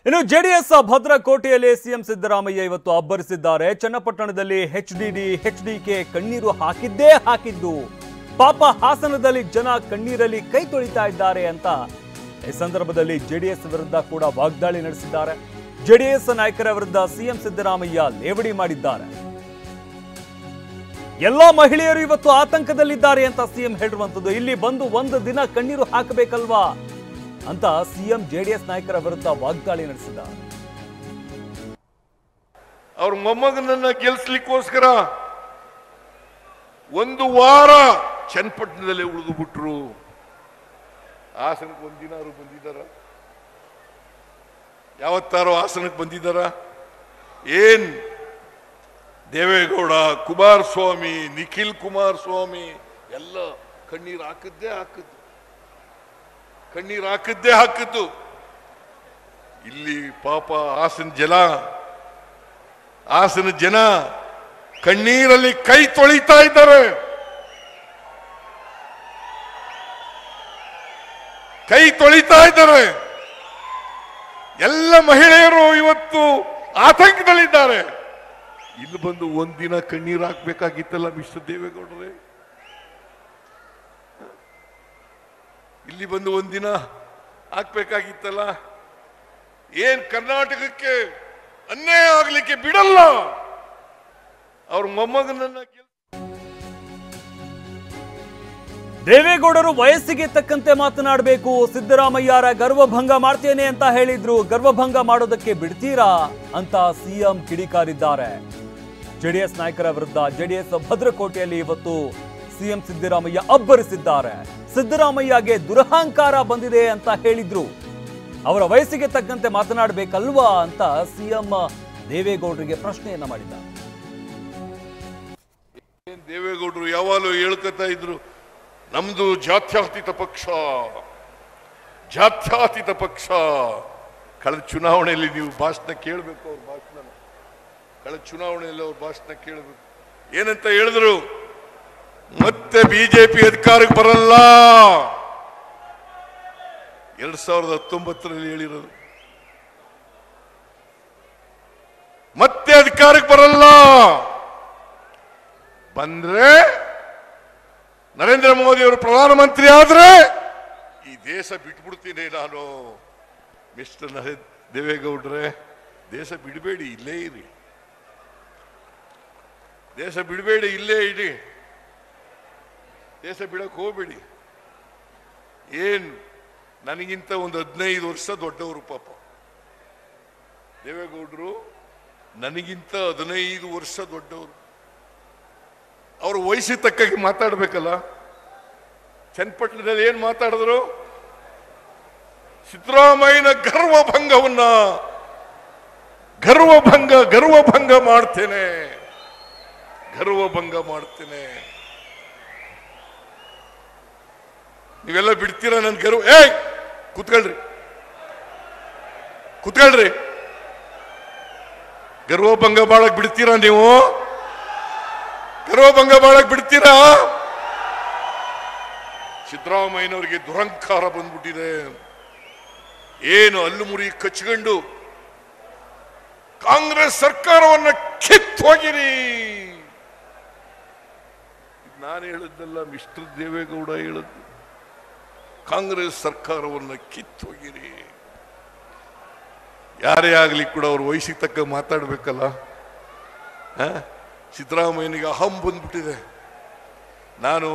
ಇನ್ನು JDS ಭದ್ರಕೋಟೆಯಲ್ಲಿ CM Siddaramaiah ಇವತ್ತು ಅಬ್ಬರಿಸಿದ್ದಾರೆ. ಚನ್ನಪಟ್ಟಣದಲ್ಲಿ ಎಚ್ಡಿಕೆ ಕಣ್ಣೀರು ಹಾಕಿದ್ದು ಪಾಪ ಹಾಸನದಲ್ಲಿ ಜನ ಕಣ್ಣೀರಲ್ಲಿ ಕೈ ತೊಳಿತಾ ಇದ್ದಾರೆ ಅಂತ ಈ ಸಂದರ್ಭದಲ್ಲಿ ಜೆಡಿಎಸ್ ವಿರುದ್ಧ ಕೂಡ ವಾಗ್ದಾಳಿ ನಡೆಸಿದ್ದಾರೆ. ಜೆಡಿಎಸ್ ನಾಯಕರ ವಿರುದ್ಧ ಸಿಎಂ ಸಿದ್ದರಾಮಯ್ಯ ಲೇವಡಿ ಮಾಡಿದ್ದಾರೆ. ಎಲ್ಲಾ ಮಹಿಳೆಯರು ಇವತ್ತು ಆತಂಕದಲ್ಲಿದ್ದಾರೆ ಅಂತ ಸಿಎಂ ಹೇಳಿರುವಂತದ್ದು. ಇಲ್ಲಿ ಬಂದು ಒಂದು ದಿನ ಕಣ್ಣೀರು ಹಾಕಬೇಕಲ್ವಾ ಅಂತ ಸಿಎಂ ಜೆಡಿಎಸ್ ನಾಯಕರ ವಿರುದ್ಧ ವಾಗ್ದಾಳಿ ನಡೆಸಿದ್ದಾರೆ. ಅವ್ರ ಮೊಮ್ಮಗನನ್ನ ಗೆಲ್ಲಿಸಲಿಕ್ಕೋಸ್ಕರ ಒಂದು ವಾರ ಚನ್ನಪಟ್ಟಣದಲ್ಲೇ ಉಳಿದು ಬಿಟ್ರು. ಹಾಸನಕ್ಕೆ ಒಂದಿನ ಅವರು ಬಂದಿದ್ದಾರ? ಯಾವತ್ತಾರೋ ಹಾಸನಕ್ಕೆ ಬಂದಿದ್ದಾರ? ಏನ್ ದೇವೇಗೌಡ, ಕುಮಾರಸ್ವಾಮಿ, ನಿಖಿಲ್ ಕುಮಾರಸ್ವಾಮಿ ಎಲ್ಲ ಕಣ್ಣೀರು ಹಾಕಿದ್ದು. ಇಲ್ಲಿ ಪಾಪ ಹಾಸನ ಜನ ಕಣ್ಣೀರಲ್ಲಿ ಕೈ ತೊಳಿತಾ ಇದ್ದಾರೆ. ಎಲ್ಲ ಮಹಿಳೆಯರು ಇವತ್ತು ಆತಂಕದಲ್ಲಿದ್ದಾರೆ. ಇಲ್ಲಿ ಬಂದು ಒಂದಿನ ಕಣ್ಣೀರು ಹಾಕ್ಬೇಕಾಗಿತ್ತಲ್ಲ ಮಿಸ್ಟರ್ ದೇವೇಗೌಡರೇ. ಇಲ್ಲಿ ಬಂದು ಒಂದಿನ ಹಾಕ್ಬೇಕಾಗಿತ್ತಲ್ಲ. ಏನ್ ಕರ್ನಾಟಕಕ್ಕೆ ಅನ್ಯಾಯ ಆಗ್ಲಿಕ್ಕೆ ಬಿಡಲ್ಲ. ಅವ್ರ ಮೊಮ್ಮಗನನ್ನ ದೇವೇಗೌಡರು ವಯಸ್ಸಿಗೆ ತಕ್ಕಂತೆ ಮಾತನಾಡಬೇಕು. ಸಿದ್ದರಾಮಯ್ಯರ ಗರ್ವಭಂಗ ಮಾಡ್ತೇನೆ ಅಂತ ಹೇಳಿದ್ರು. ಗರ್ವಭಂಗ ಮಾಡೋದಕ್ಕೆ ಬಿಡ್ತೀರಾ ಅಂತ ಸಿಎಂ ಕಿಡಿಕಾರಿದ್ದಾರೆ. ಜೆಡಿಎಸ್ ನಾಯಕರ ವಿರುದ್ಧ ಜೆಡಿಎಸ್ ಭದ್ರಕೋಟೆಯಲ್ಲಿ ಇವತ್ತು ಸಿಎಂ ಸಿದ್ದರಾಮಯ್ಯ ಅಬ್ಬರಿಸಿದ್ದಾರೆ. ಸಿದ್ದರಾಮಯ್ಯಗೆ ದುರಹಂಕಾರ ಬಂದಿದೆ ಅಂತ ಹೇಳಿದ್ರು. ಅವರ ವಯಸ್ಸಿಗೆ ತಕ್ಕಂತೆ ಮಾತನಾಡಬೇಕಲ್ವಾ ಅಂತ ಸಿಎಂ ದೇವೇಗೌಡರಿಗೆ ಪ್ರಶ್ನೆಯನ್ನ ಮಾಡಿದ್ದಾರೆ. ದೇವೇಗೌಡರು ಯಾವಾಗಲೂ ಹೇಳ್ಕೊತಾ ಇದ್ರು, ನಮ್ದು ಜಾತ್ಯತೀತ ಪಕ್ಷ. ಕಳೆದ ಚುನಾವಣೆಯಲ್ಲಿ ನೀವು ಭಾಷಣ ಕೇಳಬೇಕು. ಅವ್ರ ಭಾಷಣ ಕಳೆದ ಚುನಾವಣೆಯಲ್ಲಿ ಅವ್ರ ಭಾಷಣ ಕೇಳಬೇಕು. ಏನಂತ ಹೇಳಿದ್ರು? ಮತ್ತೆ ಬಿಜೆಪಿ ಅಧಿಕಾರಕ್ಕೆ ಬರಲ್ಲ. 2019ರಲ್ಲಿ ಹೇಳಿರೋದು. ಮತ್ತೆ ಅಧಿಕಾರಕ್ಕೆ ಬರಲ್ಲ. ಬಂದ್ರೆ ನರೇಂದ್ರ ಮೋದಿ ಅವರು ಪ್ರಧಾನಮಂತ್ರಿ ಆದ್ರೆ ಈ ದೇಶ ಬಿಟ್ಬಿಡ್ತೀನಿ ನಾನು. ಮಿಸ್ಟರ್ ದೇವೇಗೌಡ್ರೆ, ದೇಶ ಬಿಡಬೇಡಿ, ಇಲ್ಲೇ ಇರಿ. ದೇಶ ಬಿಡಬೇಡಿ, ಇಲ್ಲೇ ಇಡಿ. ದೇಶ ಬಿಡಕ್ ಹೋಗ್ಬೇಡಿ. ಏನ್ ನನಗಿಂತ ಒಂದು 15 ವರ್ಷ ದೊಡ್ಡವರು ಪಾಪ ದೇವೇಗೌಡರು. ನನಗಿಂತ 15 ವರ್ಷ ದೊಡ್ಡವರು. ಅವ್ರ ವಯಸ್ಸಿಗೆ ತಕ್ಕಾಗಿ ಮಾತಾಡ್ಬೇಕಲ್ಲ. ಚನ್ನಪಟ್ಟಣದಲ್ಲಿ ಏನ್ ಮಾತಾಡಿದ್ರು? ಸಿದ್ದರಾಮಯ್ಯನ ಗರ್ವಭಂಗ ಮಾಡ್ತೇನೆ. ನೀವೆಲ್ಲ ಬಿಡ್ತೀರಾ ನನ್ ಗರ್ವ? ಕೂತ್ಕೊಳ್ರಿ. ಗರ್ವಭಂಗ ಮಾಡಕ್ ಬಿಡ್ತೀರಾ ನೀವು? ಗರ್ವಭಂಗ ಮಾಡಕ್ ಬಿಡ್ತೀರಾ? ಸಿದ್ದರಾಮಯ್ಯನವರಿಗೆ ದುರಂಕಾರ ಬಂದ್ಬಿಟ್ಟಿದೆ. ಏನು ಹಲ್ಲು ಮುರಿ ಕಚ್ಕೊಂಡು ಕಾಂಗ್ರೆಸ್ ಸರ್ಕಾರವನ್ನ ಕಿತ್ತು ಹೋಗಿರಿ. ನಾನು ಹೇಳದ್ದಲ್ಲ, ಮಿಸ್ಟರ್ ದೇವೇಗೌಡ ಹೇಳದ್ದು. ಕಾಂಗ್ರೆಸ್ ಸರ್ಕಾರವನ್ನ ಕಿತ್ತು ಹೋಗಿರಿ. ಯಾರೇ ಆಗ್ಲಿ ಕೂಡ ಅವ್ರ ವಯಸ್ಸಿಗೆ ತಕ್ಕ ಮಾತಾಡ್ಬೇಕಲ್ಲ. ಸಿದ್ದರಾಮಯ್ಯನಿಗೆ ಅಹಂ ಬಂದ್ಬಿಟ್ಟಿದೆ. ನಾನು